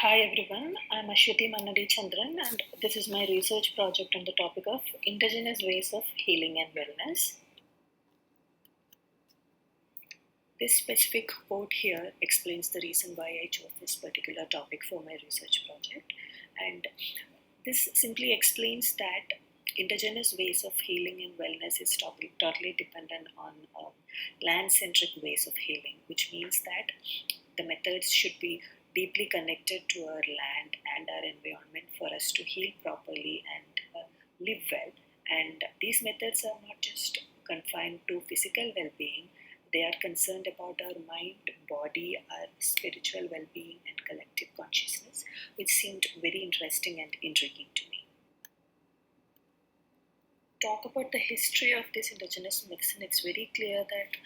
Hi everyone, I'm Ashwati Mannadi Chandran and this is my research project on the topic of Indigenous ways of healing and wellness. This specific quote here explains the reason why I chose this particular topic for my research project, and this simply explains that indigenous ways of healing and wellness is totally dependent on land-centric ways of healing, which means that the methods should be deeply connected to our land and our environment for us to heal properly and live well. And these methods are not just confined to physical well-being, they are concerned about our mind, body, our spiritual well-being and collective consciousness, which seemed very interesting and intriguing to me. Talk about the history of this indigenous medicine, it's very clear that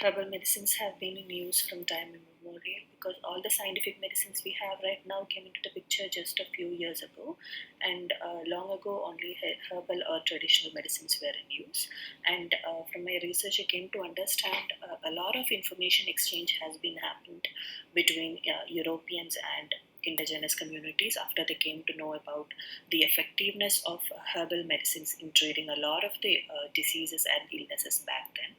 herbal medicines have been in use from time immemorial because all the scientific medicines we have right now came into the picture just a few years ago, and long ago only herbal or traditional medicines were in use. And from my research, I came to understand a lot of information exchange has been happened between Europeans and indigenous communities after they came to know about the effectiveness of herbal medicines in treating a lot of the diseases and illnesses back then.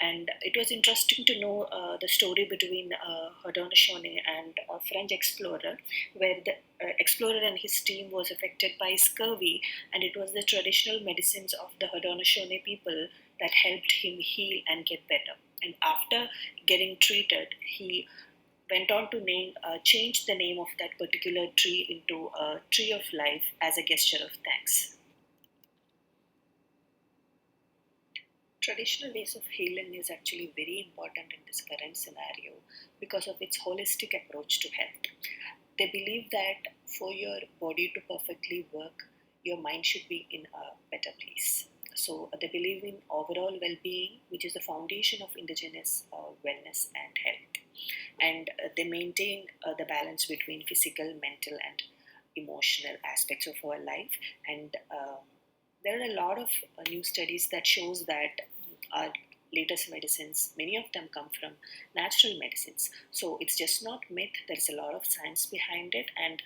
And it was interesting to know the story between Haudenosaunee and a French explorer, where the explorer and his team was affected by scurvy, and it was the traditional medicines of the Haudenosaunee people that helped him heal and get better. And after getting treated, he went on to change the name of that particular tree into a tree of life as a gesture of thanks. Traditional ways of healing is actually very important in this current scenario because of its holistic approach to health. They believe that for your body to perfectly work, your mind should be in a better place. So they believe in overall well-being, which is the foundation of indigenous wellness and health. And they maintain the balance between physical, mental, and emotional aspects of our life. And there are a lot of new studies that shows that our latest medicines, many of them come from natural medicines. So it's just not myth. There's a lot of science behind it, and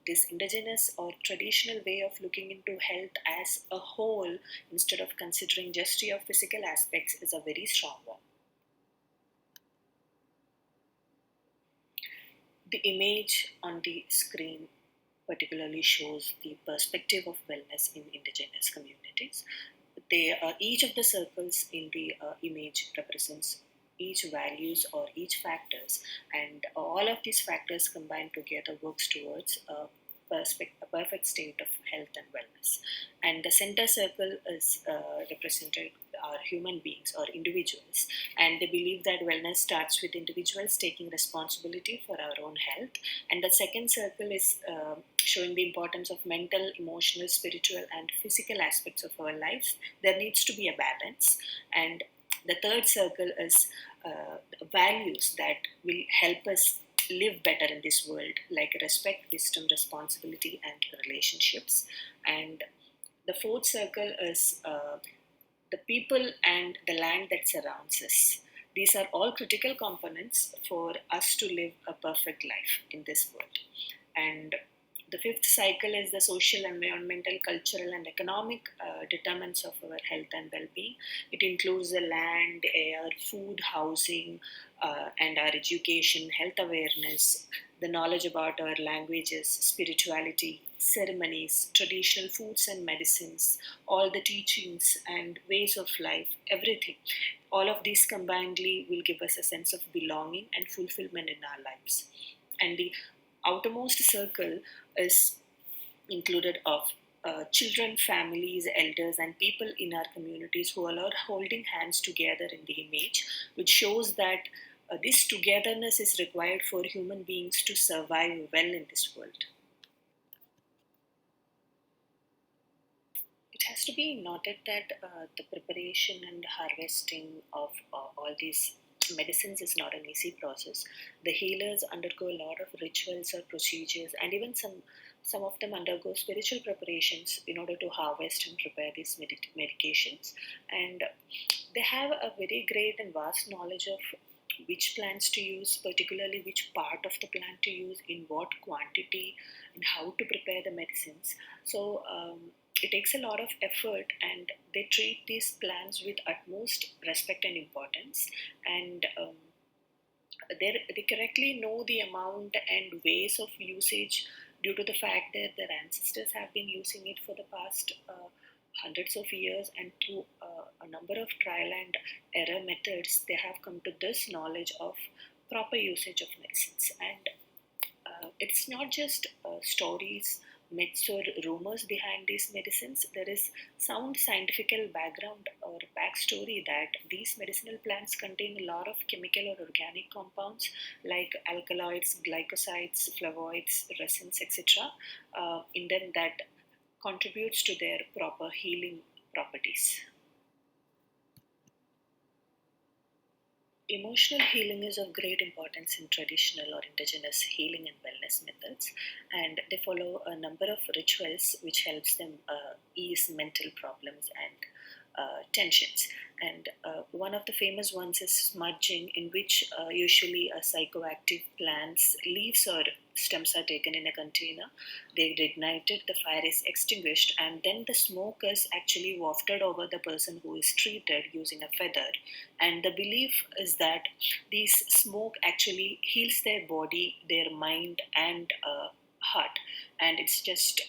this indigenous or traditional way of looking into health as a whole, instead of considering just your physical aspects, is a very strong one. The image on the screen particularly shows the perspective of wellness in indigenous communities. Each of the circles in the image represents each values or each factors, and all of these factors combined together works towards a perfect state of health and wellness. And the center circle is represented are human beings or individuals, and they believe that wellness starts with individuals taking responsibility for our own health. And the second circle is showing the importance of mental, emotional, spiritual, and physical aspects of our lives. There needs to be a balance. And the third circle is values that will help us live better in this world, like respect, wisdom, responsibility, and relationships. And the fourth circle is the people and the land that surrounds us. These are all critical components for us to live a perfect life in this world. And the fifth cycle is the social, environmental, cultural, and economic determinants of our health and well being. It includes the land, air, food, housing, and our education, health awareness, the knowledge about our languages, spirituality, ceremonies, traditional foods and medicines, all the teachings and ways of life, everything. All of these combinedly will give us a sense of belonging and fulfillment in our lives. And the outermost circle is included of children, families, elders, and people in our communities who all are holding hands together in the image, which shows that this togetherness is required for human beings to survive well in this world. It has to be noted that the preparation and harvesting of all these medicines is not an easy process. The healers undergo a lot of rituals or procedures, and even some of them undergo spiritual preparations in order to harvest and prepare these medications. And they have a very great and vast knowledge of which plants to use, particularly which part of the plant to use, in what quantity, and how to prepare the medicines. So it takes a lot of effort, and they treat these plants with utmost respect and importance. And they correctly know the amount and ways of usage due to the fact that their ancestors have been using it for the past hundreds of years, and through a number of trial and error methods they have come to this knowledge of proper usage of medicines. And it's not just stories, myths, or rumors behind these medicines. There is sound scientific background or backstory that these medicinal plants contain a lot of chemical or organic compounds like alkaloids, glycosides, flavonoids, resins, etc. In them that contributes to their proper healing properties. Emotional healing is of great importance in traditional or indigenous healing and wellness methods, and they follow a number of rituals which helps them ease mental problems and tensions. And one of the famous ones is smudging, in which usually a psychoactive plant's leaves or stems are taken in a container. They ignite it, the fire is extinguished, and then the smoke is actually wafted over the person who is treated using a feather. And the belief is that this smoke actually heals their body, their mind, and heart. And it's just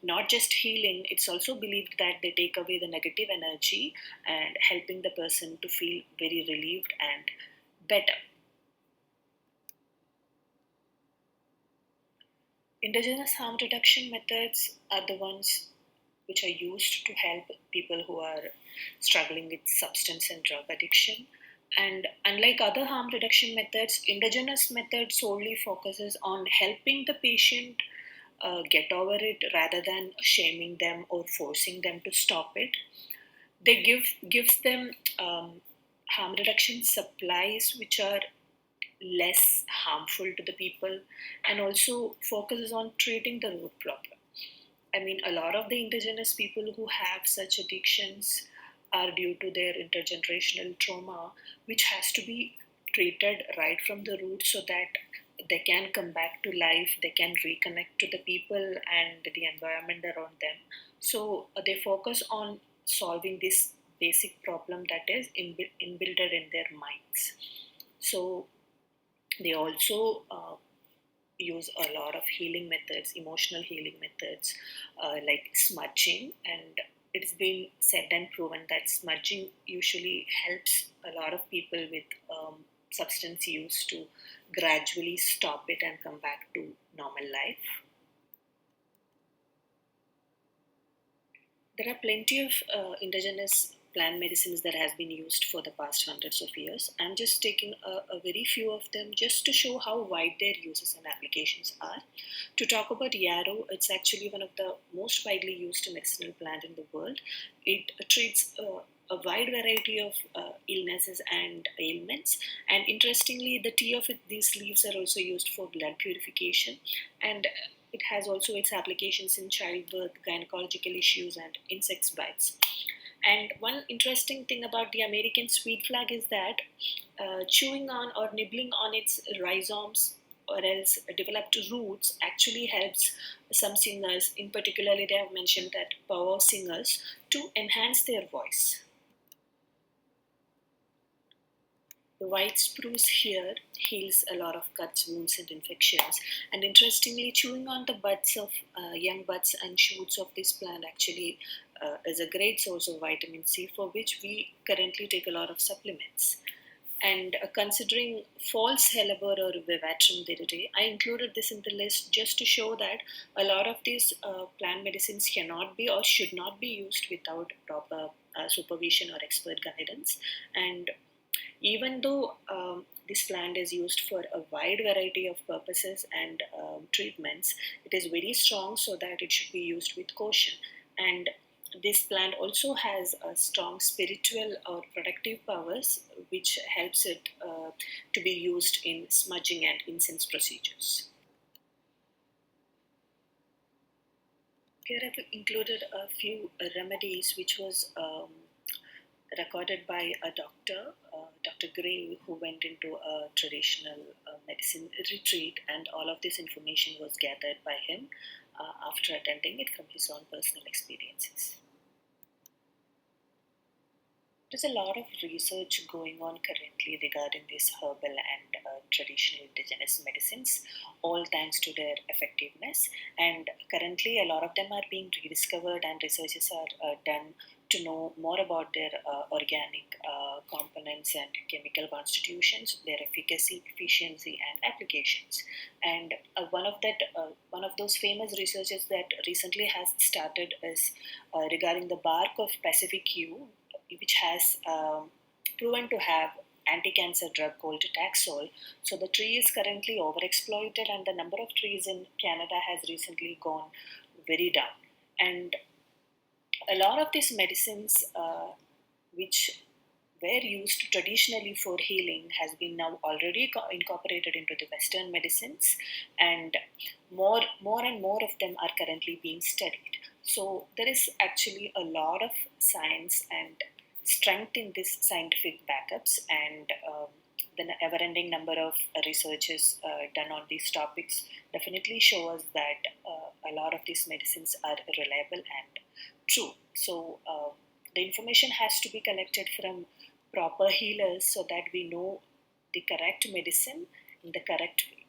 not just healing, it's also believed that they take away the negative energy and helping the person to feel very relieved and better. Indigenous harm reduction methods are the ones which are used to help people who are struggling with substance and drug addiction. And unlike other harm reduction methods, indigenous method solely focuses on helping the patient get over it rather than shaming them or forcing them to stop it. They gives them harm reduction supplies which are less harmful to the people, and also focuses on treating the root problem. I mean, a lot of the indigenous people who have such addictions are due to their intergenerational trauma, which has to be treated right from the root so that they can come back to life, they can reconnect to the people and the environment around them. So they focus on solving this basic problem that is inbuilt in their minds. So they also use a lot of healing methods, emotional healing methods, like smudging. And it's been said and proven that smudging usually helps a lot of people with substance use to gradually stop it and come back to normal life. There are plenty of indigenous plant medicines that has been used for the past hundreds of years. I'm just taking a very few of them just to show how wide their uses and applications are. To talk about yarrow, it's actually one of the most widely used medicinal plant in the world. It treats a wide variety of illnesses and ailments. And interestingly, the tea of these leaves are also used for blood purification, and it has also its applications in childbirth, gynecological issues, and insects bites. And one interesting thing about the American sweet flag is that chewing on or nibbling on its rhizomes or else developed roots actually helps some singers, in particularly they have mentioned that power singers, to enhance their voice. The white spruce here heals a lot of cuts, wounds, and infections. And interestingly, chewing on the buds of young buds and shoots of this plant actually is a great source of vitamin C, for which we currently take a lot of supplements. And considering false hellebore or vivatrum viridae, I included this in the list just to show that a lot of these plant medicines cannot be or should not be used without proper supervision or expert guidance. And even though this plant is used for a wide variety of purposes and treatments, it is very strong, so that it should be used with caution. And this plant also has a strong spiritual or protective powers, which helps it to be used in smudging and incense procedures. Here I've included a few remedies which was recorded by a doctor, Dr. Gray, who went into a traditional medicine retreat, and all of this information was gathered by him after attending it from his own personal experiences. There's a lot of research going on currently regarding these herbal and traditional indigenous medicines, all thanks to their effectiveness. And currently, a lot of them are being rediscovered, and researches are done to know more about their organic components and chemical constitutions, their efficacy, efficiency, and applications. And one of those famous researches that recently has started is regarding the bark of Pacific yew, which has proven to have anti-cancer drug called Taxol. So the tree is currently overexploited, and the number of trees in Canada has recently gone very down. And a lot of these medicines, which were used traditionally for healing, has been now already incorporated into the Western medicines, and more and more of them are currently being studied. So there is actually a lot of science and strength in these scientific backups, and the ever-ending number of researches done on these topics definitely show us that a lot of these medicines are reliable and true. So the information has to be collected from proper healers so that we know the correct medicine in the correct way.